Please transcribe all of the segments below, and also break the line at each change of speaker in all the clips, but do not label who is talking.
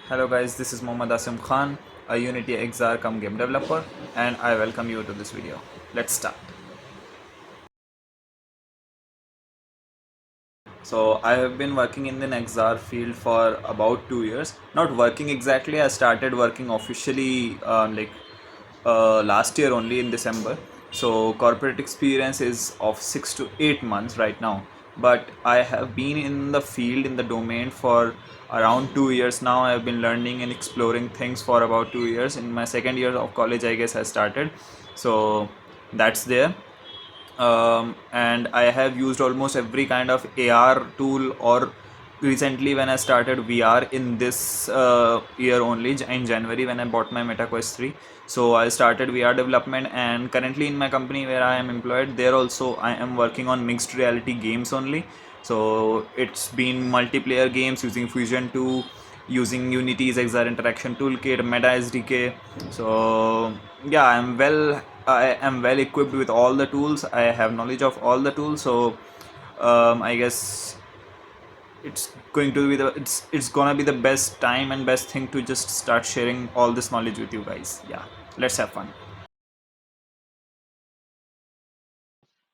Hello guys, this is Mohammad Asim Khan, a Unity XR come game developer, and I welcome you to this video. Let's start. So I have been working in the XR field for about 2 years. Not working exactly, I started working officially last year only in December. So corporate experience is of 6 to 8 months right now. But I have been in the field in the domain for around 2 years now. I have been learning and exploring things for about 2 years. In my second year of college, I guess I started. So that's there. And I have used almost every kind of AR tool, or recently when I started VR in this year only in January when I bought my Meta Quest 3. So I started VR development, and currently in my company where I am employed, there also I am working on mixed reality games only. So it's been multiplayer games using Fusion 2, using Unity's XR interaction toolkit, Meta SDK. So yeah, I am well equipped with all the tools. I have knowledge of all the tools. So I guess it's gonna be the best time and best thing to just start sharing all this knowledge with you guys. Yeah, let's have fun.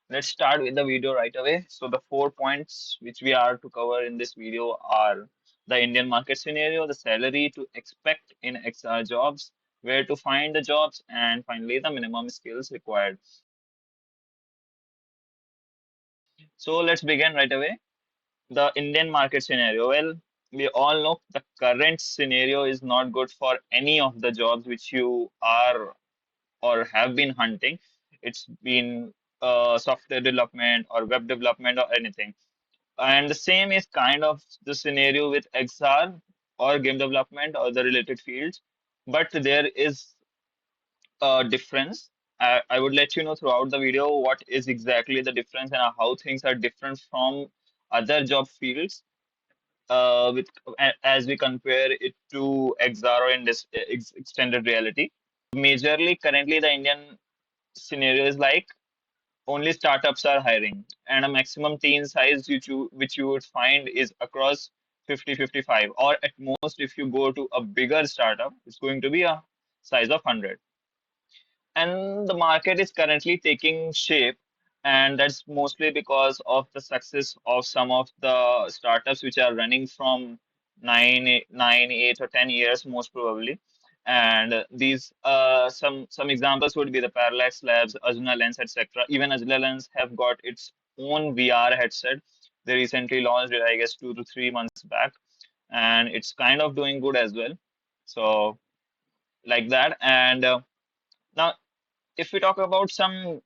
Let's start with the video right away. So the 4 points which we are to cover in this video are the Indian market scenario, the salary to expect in XR jobs, where to find the jobs, and finally the minimum skills required. So let's begin right away. The Indian market scenario. Well, we all know the current scenario is not good for any of the jobs which you are or have been hunting. It's been software development or web development or anything. And the same is kind of the scenario with XR or game development or the related fields. But there is a difference. I would let you know throughout the video what is exactly the difference and how things are different from other job fields as we compare it to XR or in this extended reality. Majorly, currently the Indian scenario is like only startups are hiring, and a maximum team size which you would find is across 50-55, or at most if you go to a bigger startup it's going to be a size of 100. And the market is currently taking shape, and that's mostly because of the success of some of the startups which are running from 8 or 10 years most probably. And these some examples would be the Parallax Labs, Azuna Lens, etc. Even Azuna Lens have got its own VR headset. They recently launched it, I guess, 2 to 3 months back, and it's kind of doing good as well. So like that. And now if we talk about some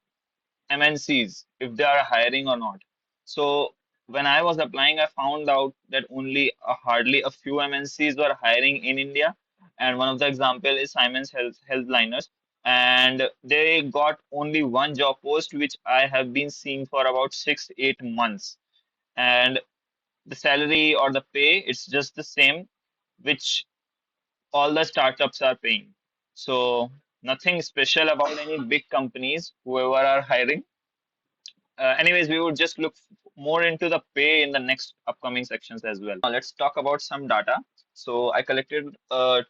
MNCs, if they are hiring or not. So when I was applying, I found out that only hardly a few MNCs were hiring in India. And one of the example is Siemens Healthliners. And they got only one job post, which I have been seeing for about 6-8 months. And the salary or the pay, it's just the same, which all the startups are paying. So nothing special about any big companies, whoever are hiring. Anyways, we would just look more into the pay in the next upcoming sections as well. Now, let's talk about some data. So I collected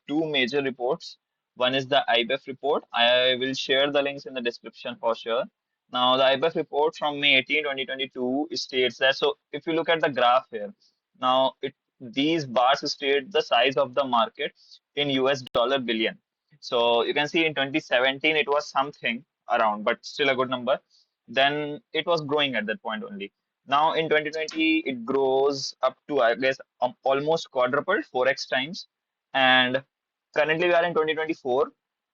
two major reports. One is the IBEF report. I will share the links in the description for sure. Now, the IBEF report from May 18, 2022 states that, so if you look at the graph here, now these bars state the size of the market in US dollar billion. So you can see in 2017 it was something around, but still a good number. Then it was growing at that point only. Now in 2020, it grows up to, I guess, almost quadrupled, 4x times. And currently we are in 2024.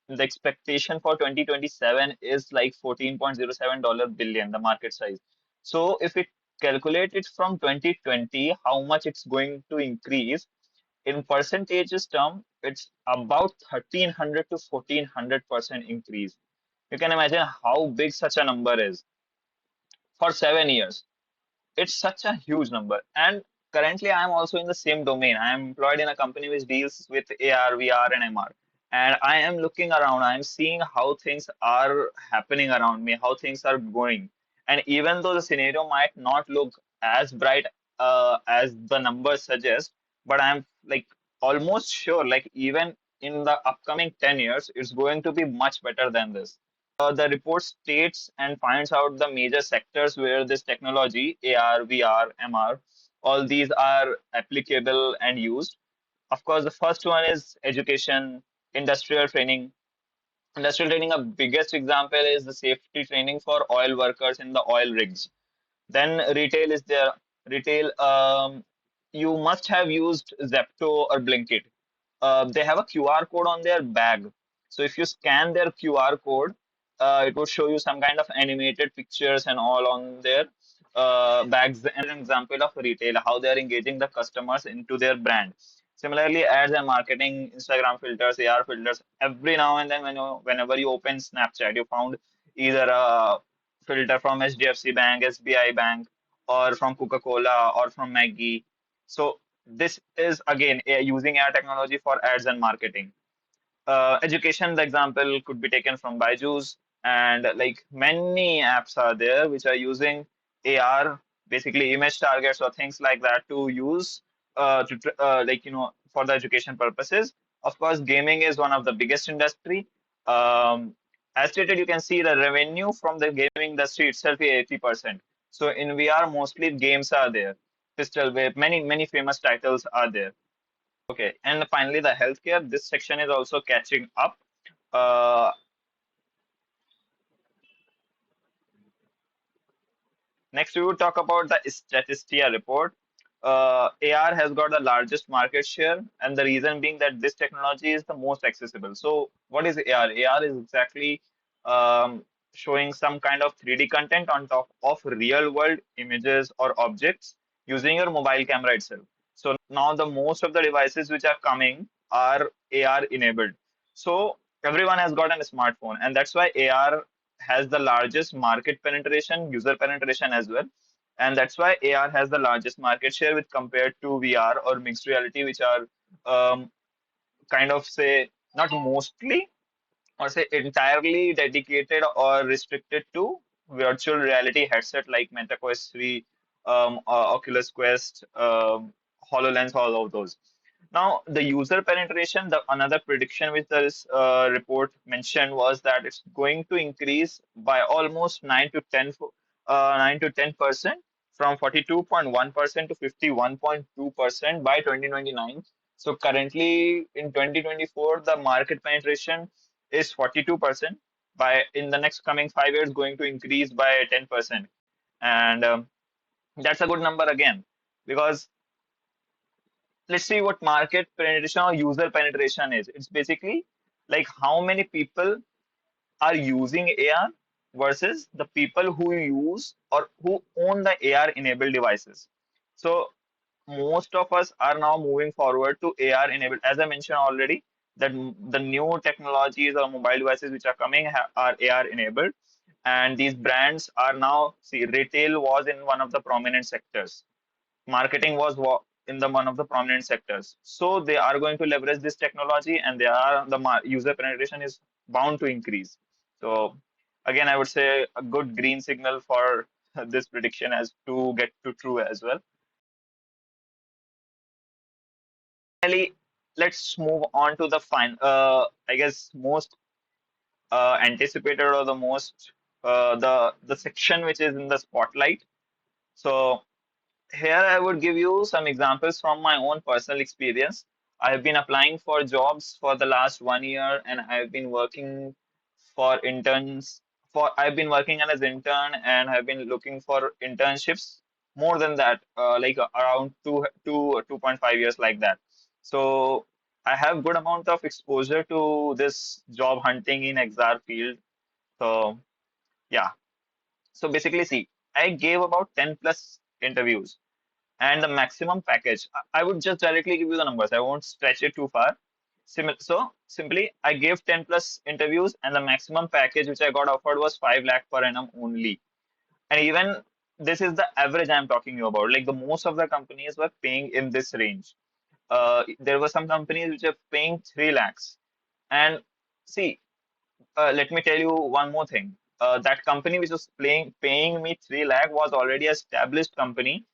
The expectation for 2027 is like $14.07 billion, the market size. So if it calculate it from 2020, how much it's going to increase in percentages term, it's about 1300 to 1400% increase. You can imagine how big such a number is for 7 years. It's such a huge number. And currently, I'm also in the same domain. I am employed in a company which deals with AR, VR, and MR. And I am looking around, I'm seeing how things are happening around me, how things are going. And even though the scenario might not look as bright as the numbers suggest, but I'm like almost sure, like even in the upcoming 10 years, it's going to be much better than this. The report states and finds out the major sectors where this technology, AR, VR, MR, all these are applicable and used. Of course, the first one is education, industrial training. Industrial training, a biggest example is the safety training for oil workers in the oil rigs. Then retail is there. Retail, you must have used Zepto or Blinkit. They have a QR code on their bag. So if you scan their QR code, it would show you some kind of animated pictures and all on their bags. And an example of retail, how they are engaging the customers into their brand. Similarly, ads and marketing, Instagram filters, AR filters. Every now and then, whenever you open Snapchat, you found either a filter from HDFC Bank, SBI Bank, or from Coca-Cola or from Maggie. So this is again using AI technology for ads and marketing. Education, the example could be taken from Byju's, and like many apps are there which are using AR, basically image targets or things like that to use like for the education purposes. Of course, gaming is one of the biggest industry. Um, as stated, you can see the revenue from the gaming industry itself is 80%. So in VR, mostly games are there. Pistol Whip, many famous titles are there. Okay, and finally the healthcare. This section is also catching up. Uh, Next, we will talk about the Statistia report. AR has got the largest market share, and the reason being that this technology is the most accessible. So, what is AR? AR is exactly showing some kind of 3D content on top of real world images or objects using your mobile camera itself. So, now the most of the devices which are coming are AR enabled. So, everyone has got a smartphone, and that's why AR has the largest market penetration, user penetration as well. And that's why AR has the largest market share with compared to VR or mixed reality, which are kind of say not mostly or say entirely dedicated or restricted to virtual reality headset like Meta Quest 3, Oculus Quest, HoloLens, all of those. Now, the user penetration, the another prediction which this report mentioned was that it's going to increase by almost 9 to 10% from 42.1% to 51.2% by 2029. So currently in 2024, the market penetration is 42%. By in the next coming 5 years, going to increase by 10%, and that's a good number again because let's see what market penetration or user penetration is. It's basically like how many people are using AR versus the people who use or who own the AR enabled devices. So most of us are now moving forward to AR enabled. As I mentioned already, that the new technologies or mobile devices which are coming are AR enabled, and these brands are now see retail was in one of the prominent sectors, marketing was in the one of the prominent sectors. So they are going to leverage this technology, and they are the user penetration is bound to increase. So again, I would say a good green signal for this prediction as to get to true as well. Finally, let's move on to the fine. I guess most anticipated or the most the section which is in the spotlight. So here I would give you some examples from my own personal experience. I have been applying for jobs for the last 1 year, and I've been working for interns. For I've been working as an intern, and I've been looking for internships more than that, like around 2.5 years like that. So I have good amount of exposure to this job hunting in XR field. So yeah. So basically, see, I gave about 10 plus interviews, and the maximum package. I would just directly give you the numbers. I won't stretch it too far. So simply, I gave 10 plus interviews, and the maximum package which I got offered was 5 lakh per annum only. And even this is the average I'm talking you about. Like the most of the companies were paying in this range. There were some companies which are paying 3 lakhs. And see, let me tell you one more thing. That company which was paying me 3 lakh was already a established company.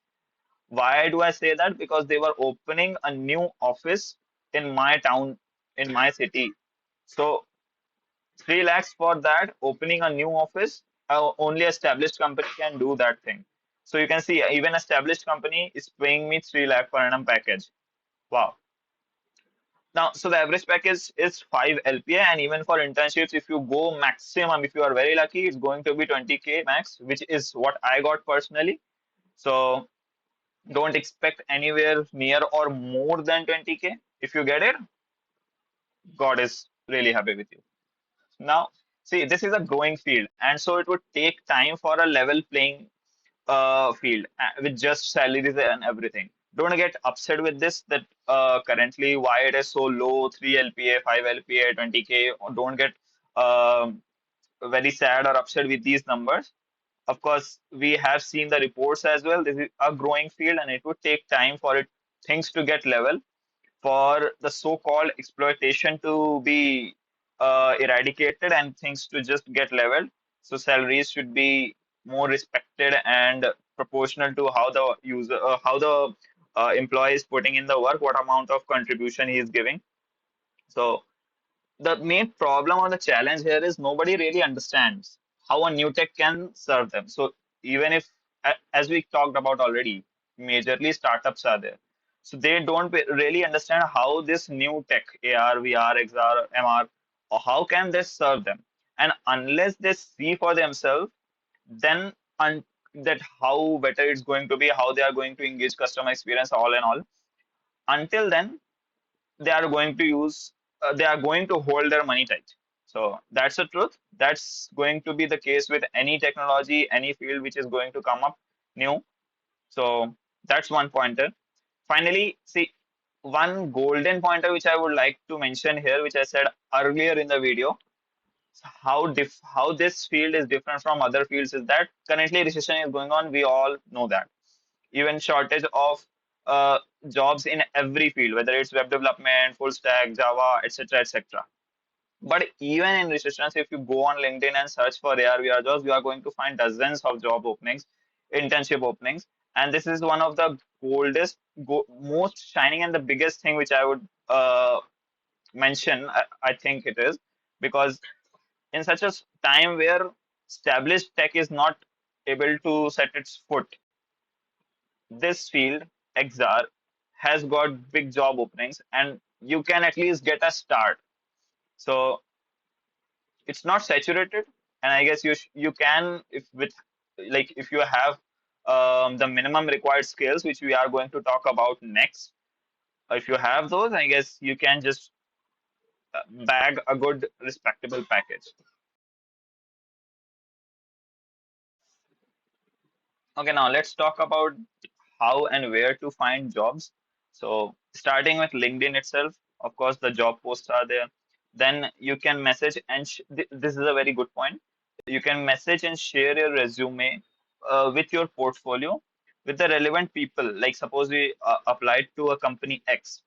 Why do I say that? Because they were opening a new office in my town, in my city. So 3 lakhs for that, opening a new office, only established company can do that thing. So you can see even established company is paying me 3 lakh per annum package. Wow. Now, so the average package is 5 LPA, and even for internships, if you go maximum, if you are very lucky, it's going to be 20K max, which is what I got personally. So don't expect anywhere near or more than 20K. If you get it, God is really happy with you. Now, see, this is a growing field, and so it would take time for a level playing field with just salaries and everything. Don't get upset with this that currently why it is so low, 3 LPA, 5 LPA, 20K. Don't get very sad or upset with these numbers. Of course, we have seen the reports as well. This is a growing field, and it would take time for it things to get level, for the so-called exploitation to be eradicated and things to just get leveled. So salaries should be more respected and proportional to how the user, how the employee is putting in the work, what amount of contribution he is giving. So the main problem or the challenge here is nobody really understands how a new tech can serve them. So even if, as we talked about already, majorly startups are there. So they don't really understand how this new tech, AR, VR, XR, MR, or how can this serve them. And unless they see for themselves, then that how better it's going to be, how they are going to engage customer experience, all and all. Until then, they are going to use they are going to hold their money tight. So that's the truth. That's going to be the case with any technology, any field which is going to come up new. So that's one pointer. Finally, see, one golden pointer which I would like to mention here, which I said earlier in the video, how this field is different from other fields, is that currently recession is going on, we all know that. Even shortage of uh, jobs in every field, whether it's web development, full stack, Java, etc., etc. But even in recessions, if you go on LinkedIn and search for AR, VR jobs, you are going to find dozens of job openings, internship openings, and this is one of the most shining and the biggest thing which I would mention. I think it is because in such a time where established tech is not able to set its foot, this field, XR, has got big job openings, and you can at least get a start. So it's not saturated, and I guess you can, if with like if you have the minimum required skills, which we are going to talk about next. If you have those, I guess you can just bag a good, respectable package. Okay, now let's talk about how and where to find jobs. So, starting with LinkedIn itself, of course, the job posts are there. Then you can message and this is a very good point. You can message and share your resume with your portfolio with the relevant people. Like, suppose we applied to a company X,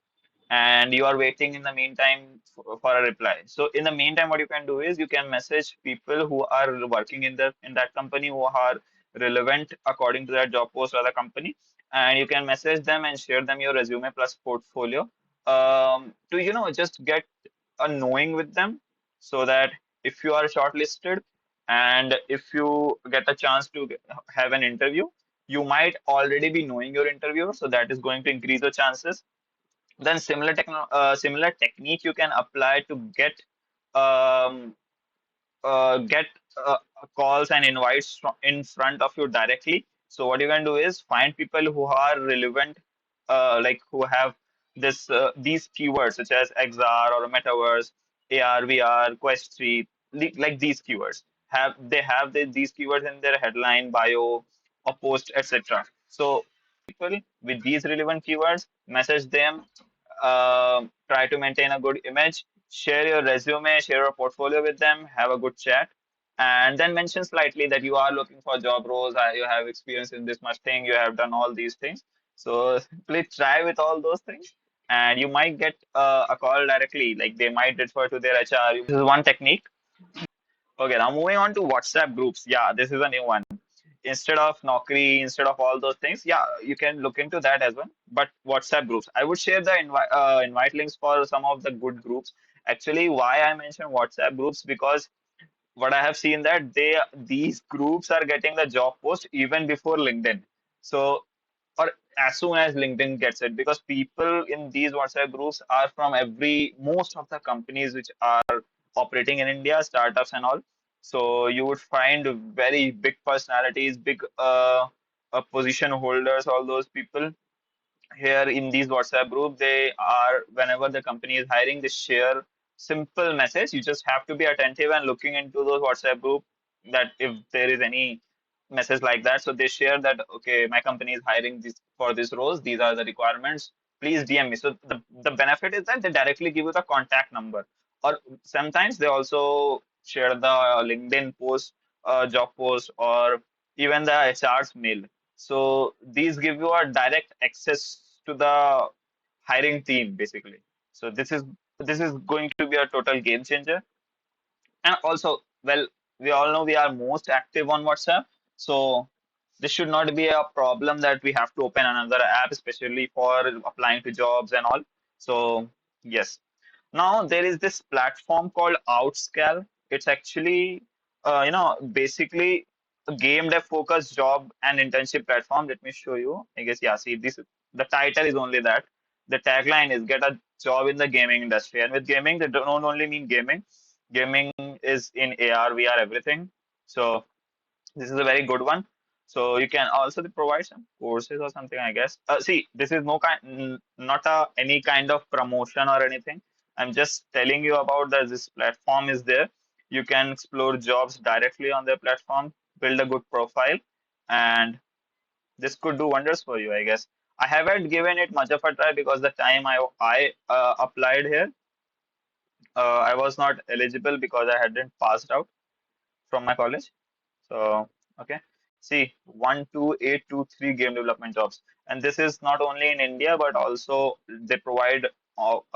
and you are waiting in the meantime for a reply. So in the meantime, what you can do is you can message people who are working in that company, who are relevant according to that job post or the company, and you can message them and share them your resume plus portfolio, to just get a knowing with them, so that if you are shortlisted and if you get a chance to have an interview, you might already be knowing your interviewer, so that is going to increase your chances. Then similar technique you can apply to um, get calls and invites in front of you directly. So what you can do is find people who are relevant, like who have these keywords such as XR or metaverse, AR, VR, Quest 3, like these keywords. Have these keywords in their headline, bio, or post, etc. So people with these relevant keywords, message them, try to maintain a good image, share your resume, share your portfolio with them, have a good chat, and then mention slightly that you are looking for job roles, you have experience in this much thing, you have done all these things. So please try with all those things, and you might get a call directly, like they might refer to their HR. This is one technique. Okay, now moving on to WhatsApp groups. Yeah, this is a new one. instead of Naukri, instead of all those things, yeah, you can look into that as well. But WhatsApp groups, I would share the invite links for some of the good groups. Actually, why I mentioned WhatsApp groups, because what I have seen that these groups are getting the job post even before LinkedIn. So, or as soon as LinkedIn gets it, because people in these WhatsApp groups are from most of the companies which are operating in India, startups and all. So you would find very big personalities, big position holders, all those people here in these WhatsApp group. They are, whenever the company is hiring, they share simple message. You just have to be attentive and looking into those WhatsApp group, that if there is any message like that. So they share that, okay, my company is hiring this for this roles. These are the requirements. Please DM me. So the benefit is that they directly give you the contact number. Or sometimes they also share the LinkedIn post, job post, or even the HR's mail. So these give you a direct access to the hiring team, basically. So this is going to be a total game changer. And also, well, we all know we are most active on WhatsApp. So this should not be a problem that we have to open another app, especially for applying to jobs and all. So yes. Now there is this platform called Outscal. It's actually, basically a game dev focused job and internship platform. Let me show you. I guess, yeah. See, this the title is only that. The tagline is "Get a job in the gaming industry." And with gaming, they don't only mean gaming. Gaming is in AR, VR, everything. So this is a very good one. So you can also provide some courses or something, I guess. See, this is not any kind of promotion or anything. I'm just telling you about that this platform is there. You can explore jobs directly on their platform, build a good profile, and this could do wonders for you, I guess. I haven't given it much of a try because the time I applied here, I was not eligible because I hadn't passed out from my college. So, okay. See, 12823 game development jobs. And this is not only in India, but also they provide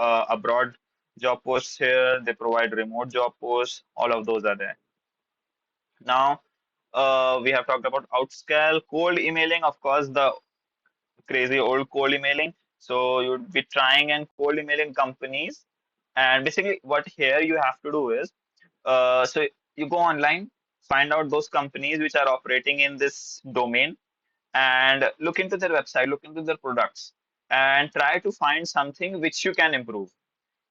abroad job posts here. They provide remote job posts. All of those are there. Now, we have talked about Outscal, cold emailing, of course, the crazy old cold emailing. So you'd be trying and cold emailing companies. And basically, what here you have to do is, so you go online, find out those companies which are operating in this domain, and look into their website, look into their products, and try to find something which you can improve.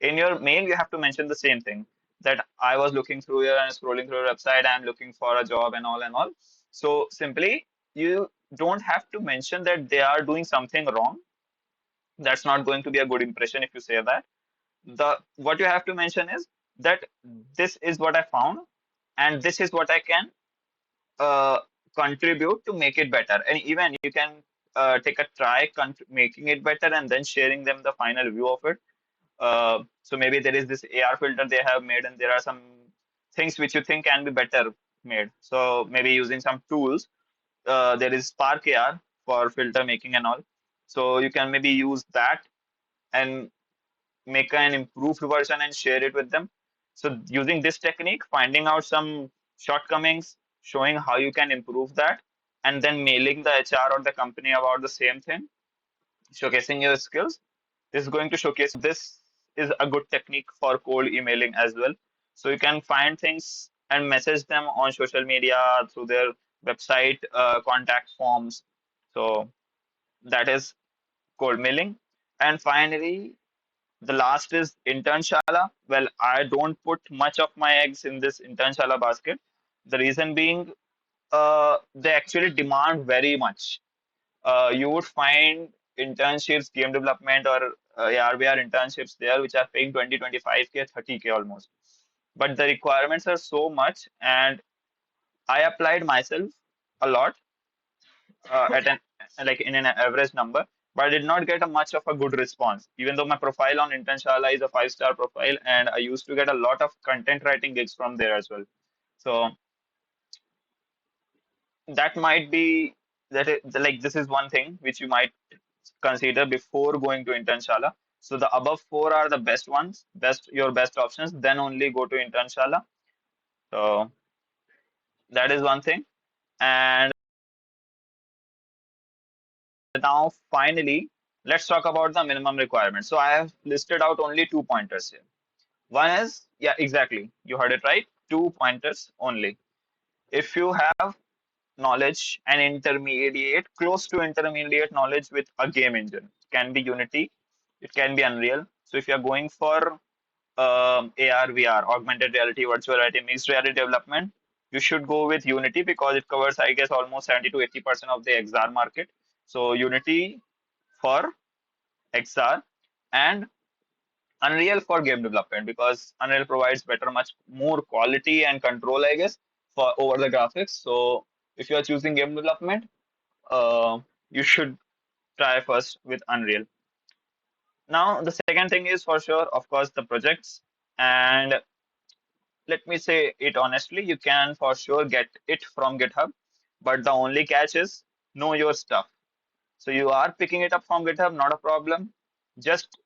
In your mail, you have to mention the same thing, that I was looking through here and scrolling through your website, I'm looking for a job and all and all. So simply, you don't have to mention that they are doing something wrong. That's not going to be a good impression if you say that. The what you have to mention is that this is what I found, and this is what I can uh, contribute to make it better. And even you can take a try making it better and then sharing them the final view of it. So maybe there is this AR filter they have made, and there are some things which you think can be better made. So maybe using some tools, there is Spark AR for filter making and all. So you can maybe use that and make an improved version and share it with them. So using this technique, finding out some shortcomings, showing how you can improve that, and then mailing the HR or the company about the same thing, showcasing your skills. This is going to showcase. This is a good technique for cold emailing as well. So you can find things and message them on social media through their website, contact forms. So that is cold mailing. And finally, the last is internshala. Well, I don't put much of my eggs in this internshala basket. The reason being, they actually demand very much. You would find internships, game development, or ARVR internships there, which are paying 20, 25K, 30K almost. But the requirements are so much, and I applied myself a lot at an like in an average number, but I did not get a much of a good response. Even though my profile on Internshala is a 5-star profile, and I used to get a lot of content writing gigs from there as well. So that might be like this is one thing which you might consider before going to Internshala. So the above four are the best ones, best options. Then only go to Internshala. So that is one thing. And Now, finally, let's talk about the minimum requirements. So I have listed out only 2 pointers here. One is, yeah, exactly. You heard it right. 2 pointers only. If you have knowledge and intermediate, close to intermediate knowledge with a game engine, it can be Unity, it can be Unreal. So if you are going for AR, VR, augmented reality, virtual reality, mixed reality development, you should go with Unity because it covers, I guess, almost 70 to 80% of the XR market. So Unity for XR and Unreal for game development because Unreal provides better, much more quality and control, I guess, for over the graphics. So if you are choosing game development, uh, you should try first with Unreal. Now, the second thing is for sure, of course, the projects. And let me say it honestly, you can for sure get it from GitHub, but the only catch is know your stuff. So you are picking it up from GitHub, not a problem. Just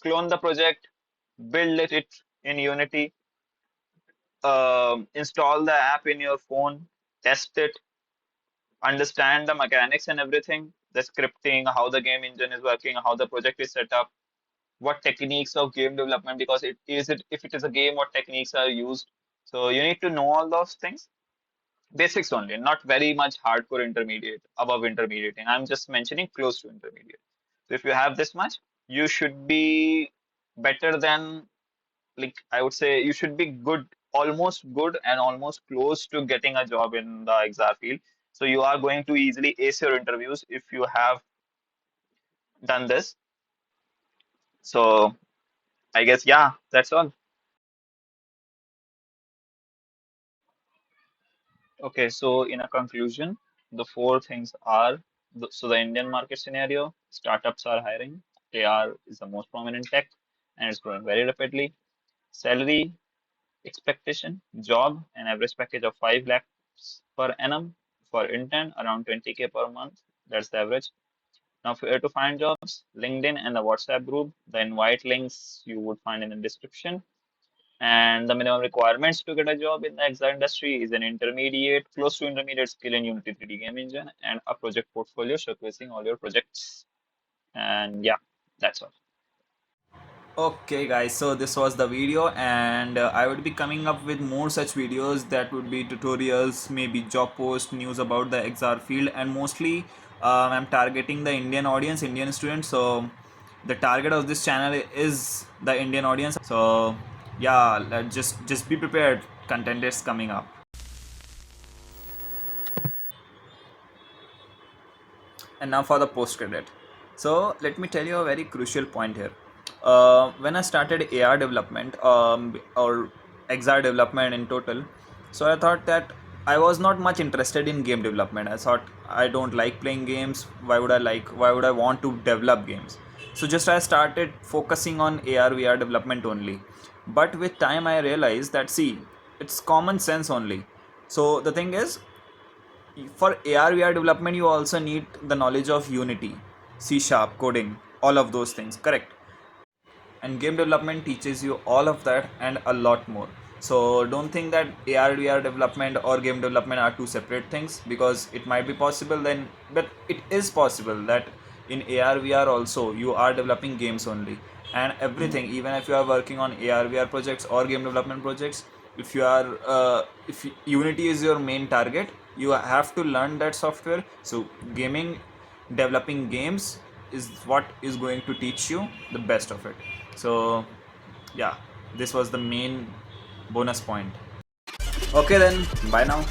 clone the project, build it in Unity, install the app in your phone, test it, understand the mechanics and everything, the scripting, how the game engine is working, how the project is set up, what techniques of game development, because it if it is a game, what techniques are used. So you need to know all those things. Basics only, not very much hardcore intermediate, above intermediate. And I'm just mentioning close to intermediate. So if you have this much, you should be better than, like, I would say you should be good, almost good and almost close to getting a job in the XR field. So you are going to easily ace your interviews if you have done this. So I guess, yeah, that's all. Okay, so in a conclusion, the four things are so the Indian market scenario, startups are hiring, AR is the most prominent tech, and it's growing very rapidly. Salary expectation, job, an average package of 5 lakhs per annum for intern, around 20K per month. That's the average. Now, where to find jobs? LinkedIn and the WhatsApp group. The invite links you would find in the description. And the minimum requirements to get a job in the XR industry is an intermediate, close to intermediate skill in Unity 3D game engine and a project portfolio showcasing all your projects. And yeah, that's all.
Okay guys, so this was the video, and I would be coming up with more such videos that would be tutorials, maybe job posts, news about the XR field, and mostly I'm targeting the Indian audience, Indian students. So the target of this channel is the Indian audience. So yeah, just be prepared. Content is coming up. And now for the post credit. So let me tell you a very crucial point here. When I started AR development, or XR development in total, so I thought that I was not much interested in game development. I thought I don't like playing games. Why would I want to develop games? So just I started focusing on AR VR development only. But with time I realized that, see, it's common sense only. So the thing is, for AR VR development, you also need the knowledge of Unity, C Sharp, coding, all of those things, correct? And game development teaches you all of that and a lot more. So don't think that AR/VR development or game development are two separate things, because it might be possible then, but it is possible that in AR/VR also you are developing games only, and everything, even if you are working on AR/VR projects or game development projects, if you are if Unity is your main target, you have to learn that software. So gaming, developing games is what is going to teach you the best of it. So yeah, this was the main bonus point. Okay then, bye now.